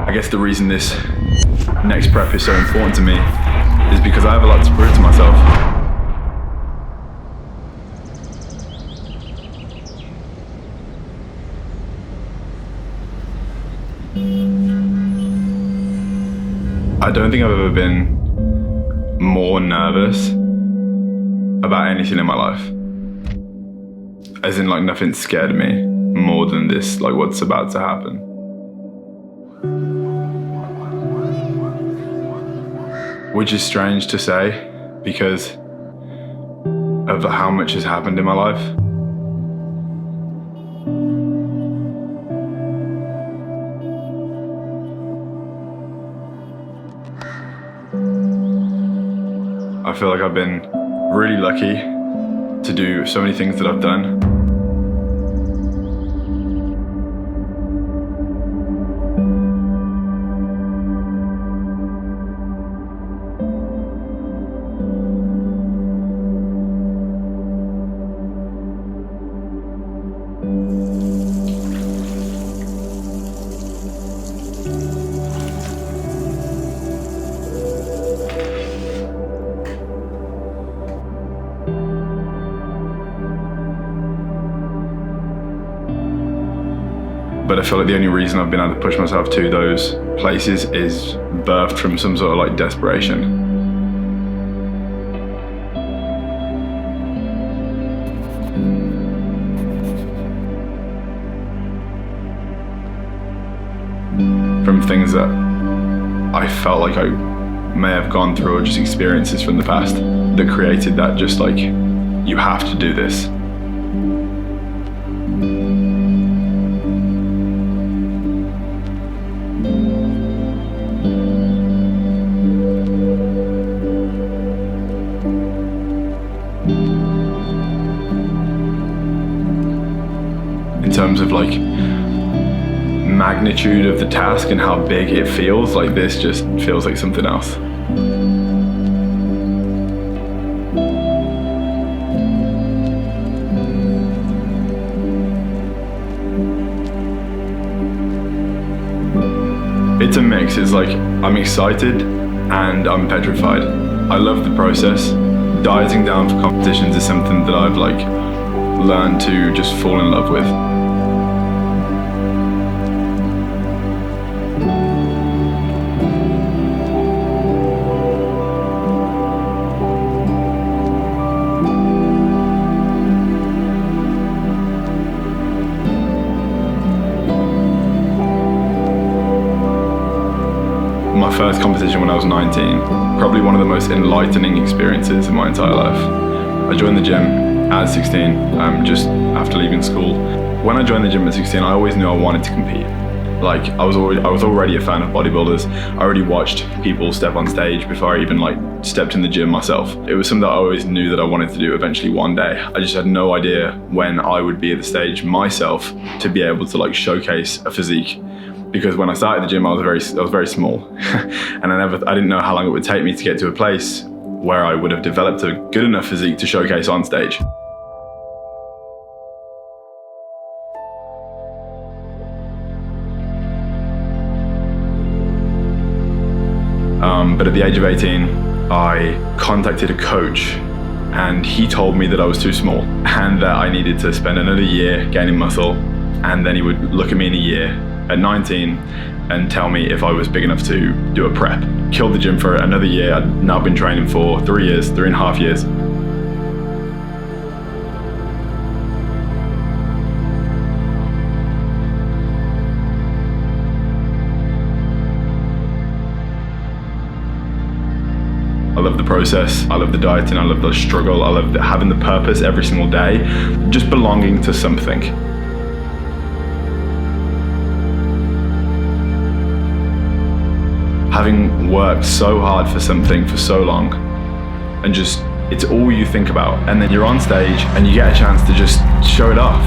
I guess the reason this next prep is so important to me is because I have a lot to prove to myself. I don't think I've ever been more nervous about anything in my life. As in, like, nothing scared me more than this, like, what's about to happen. Which is strange to say because of how much has happened in my life. I feel like I've been really lucky to do so many things that I've done. But I feel like the only reason I've been able to push myself to those places is birthed from some sort of like desperation. From things that I felt like I may have gone through, or just experiences from the past that created that, just like, you have to do this. In terms of like magnitude of the task and how big it feels, like this just feels like something else. It's a mix. It's like I'm excited and I'm petrified. I love the process. Dieting down for competitions is something that I've like learned to just fall in love with. My first competition when I was 19, probably one of the most enlightening experiences in my entire life. I joined the gym at 16, just after leaving school. When I joined the gym at 16, I always knew I wanted to compete. Like, I was already a fan of bodybuilders. I already watched people step on stage before I even like stepped in the gym myself. It was something that I always knew that I wanted to do eventually one day. I just had no idea when I would be at the stage myself to be able to like showcase a physique. Because when I started the gym, I was very small, and I didn't know how long it would take me to get to a place where I would have developed a good enough physique to showcase on stage. But at the age of 18, I contacted a coach, and he told me that I was too small and that I needed to spend another year gaining muscle, and then he would look at me in a year at 19 and tell me if I was big enough to do a prep. Killed the gym for another year. I'd now been training for 3.5 years. I love the process, I love the dieting, I love the struggle, I love having the purpose every single day, just belonging to something. Having worked so hard for something for so long, and just, it's all you think about, and then you're on stage and you get a chance to just show it off.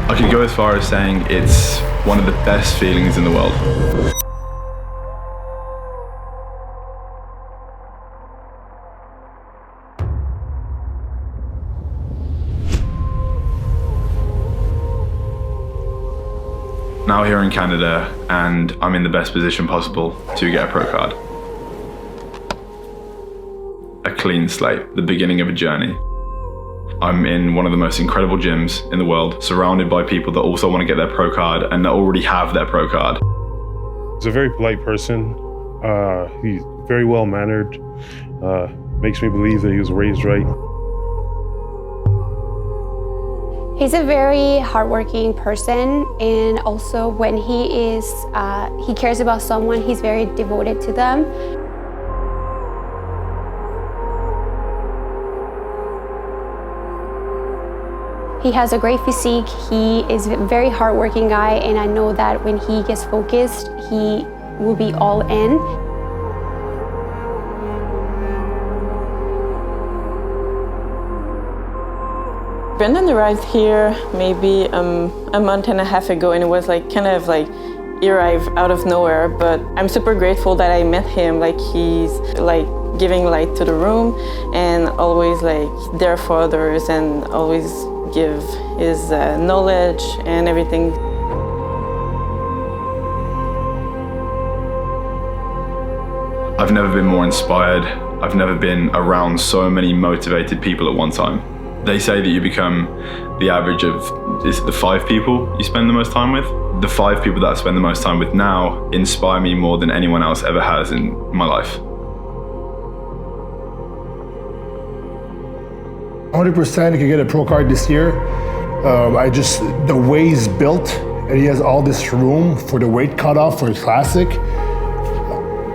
I could go as far as saying it's one of the best feelings in the world. Now here in Canada, and I'm in the best position possible to get a pro card. A clean slate, the beginning of a journey. I'm in one of the most incredible gyms in the world, surrounded by people that also want to get their pro card and that already have their pro card. He's a very polite person. He's very well-mannered. Makes me believe that he was raised right. He's a very hardworking person, and also when he cares about someone, he's very devoted to them. He has a great physique. He is a very hardworking guy, and I know that when he gets focused, he will be all in. Brendan arrived here maybe a month and a half ago, and it was like kind of like he arrived out of nowhere, but I'm super grateful that I met him. Like, he's like giving light to the room and always like there for others and always give his knowledge and everything. I've never been more inspired. I've never been around so many motivated people at one time. They say that you become the average of, is it the 5 people you spend the most time with? The 5 people that I spend the most time with now inspire me more than anyone else ever has in my life. 100% he could get a pro card this year. The way he's built, and he has all this room for the weight cutoff for his classic.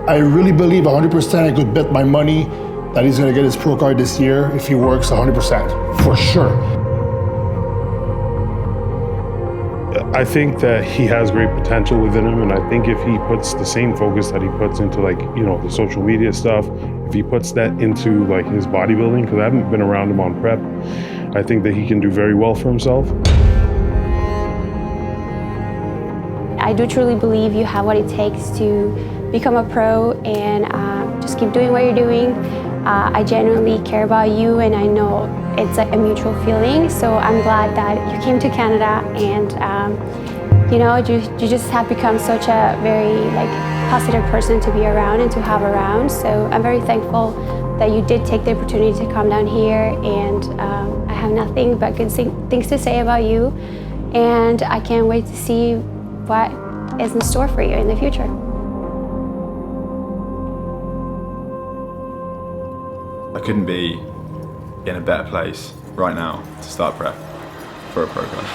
I really believe 100% I could bet my money that he's gonna get his pro card this year if he works 100%, for sure. I think that he has great potential within him, and I think if he puts the same focus that he puts into, like, you know, the social media stuff, if he puts that into like his bodybuilding, because I haven't been around him on prep, I think that he can do very well for himself. I do truly believe you have what it takes to become a pro, and just keep doing what you're doing. I genuinely care about you, and I know it's like a mutual feeling, so I'm glad that you came to Canada, and you know, you just have become such a very like positive person to be around and to have around. So I'm very thankful that you did take the opportunity to come down here, and I have nothing but good things to say about you, and I can't wait to see what is in store for you in the future. I couldn't be in a better place right now to start prep for a pro card.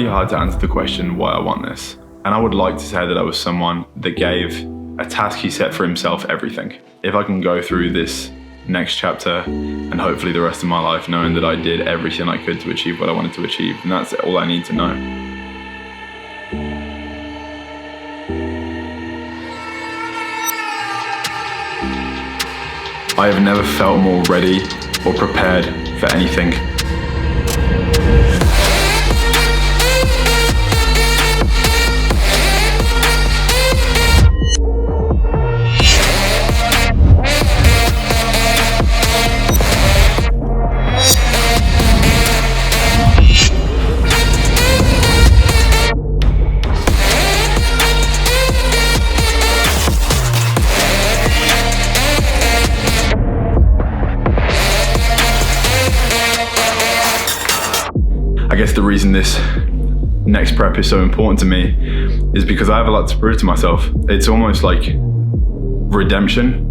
Hard to answer the question why I want this, and I would like to say that I was someone that gave a task he set for himself everything. If I can go through this next chapter and hopefully the rest of my life knowing that I did everything I could to achieve what I wanted to achieve, and that's all I need to know. I have never felt more ready or prepared for anything. I guess the reason this next prep is so important to me is because I have a lot to prove to myself. It's almost like redemption,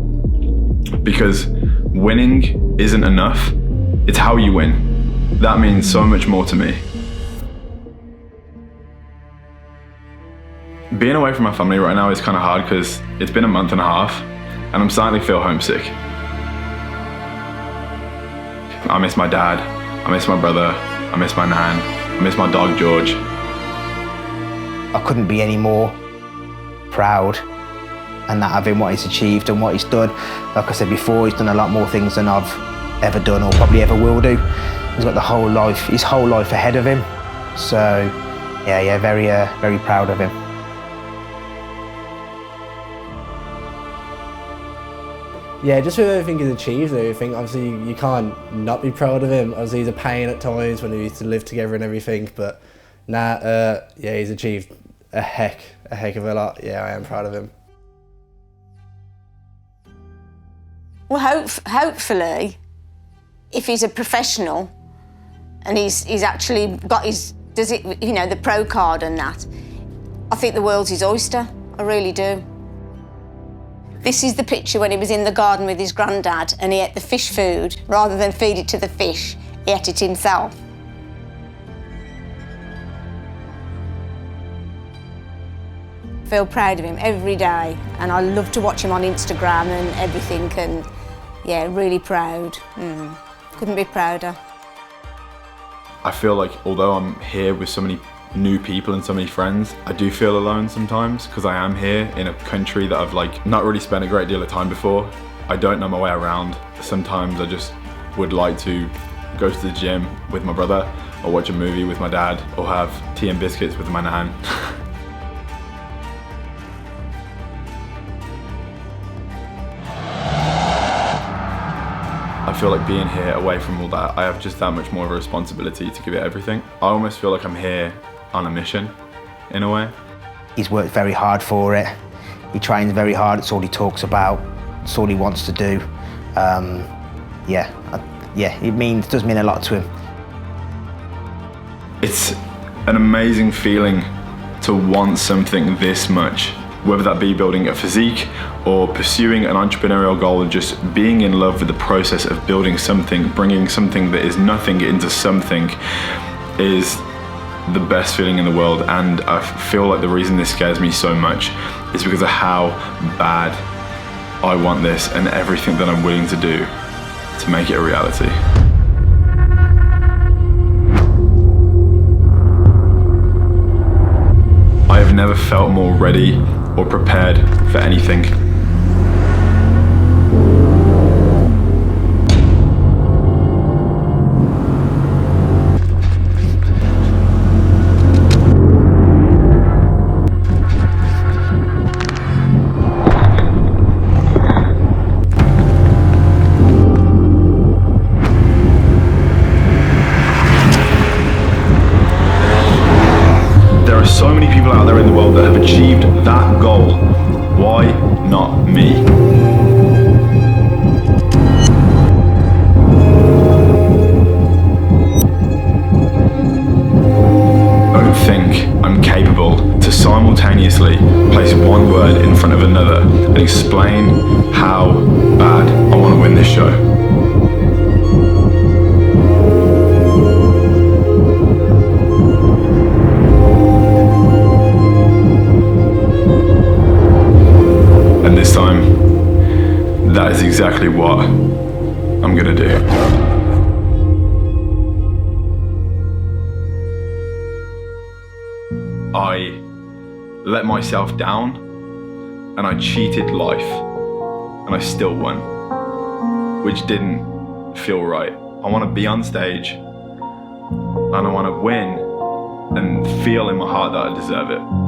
because winning isn't enough. It's how you win. That means so much more to me. Being away from my family right now is kind of hard because it's been a month and a half and I'm starting to feel homesick. I miss my dad, I miss my brother, I miss my nan, I miss my dog George. I couldn't be any more proud and that of him, what he's achieved and what he's done. Like I said before, he's done a lot more things than I've ever done or probably ever will do. He's got his whole life ahead of him. So yeah, very proud of him. Yeah, just with everything he's achieved and everything, obviously you can't not be proud of him. Obviously he's a pain at times when we used to live together and everything, but yeah, he's achieved a heck of a lot. Yeah, I am proud of him. Well, hopefully, if he's a professional and he's actually got the pro card and that, I think the world's his oyster. I really do. This is the picture when he was in the garden with his granddad and he ate the fish food. Rather than feed it to the fish, he ate it himself. I feel proud of him every day and I love to watch him on Instagram and everything, and yeah, really proud. Couldn't be prouder. I feel like although I'm here with so many new people and so many friends, I do feel alone sometimes because I am here in a country that I've not really spent a great deal of time before. I don't know my way around. Sometimes I just would like to go to the gym with my brother or watch a movie with my dad or have tea and biscuits with my nan. I feel like being here away from all that, I have just that much more of a responsibility to give it everything. I almost feel like I'm here on a mission, in a way. He's worked very hard for it. He trains very hard, it's all he talks about, it's all he wants to do. It does mean a lot to him. It's an amazing feeling to want something this much, whether that be building a physique or pursuing an entrepreneurial goal and just being in love with the process of building something, bringing something that is nothing into something is the best feeling in the world. And I feel like the reason this scares me so much is because of how bad I want this and everything that I'm willing to do to make it a reality. I have never felt more ready or prepared for anything. There are so many people out there in the world that have achieved that goal. Why not me? I don't think I'm capable to simultaneously place one word in front of another and explain how bad I want to win this show. And this time, that is exactly what I'm gonna do. I let myself down and I cheated life and I still won, which didn't feel right. I wanna be on stage and I wanna win and feel in my heart that I deserve it.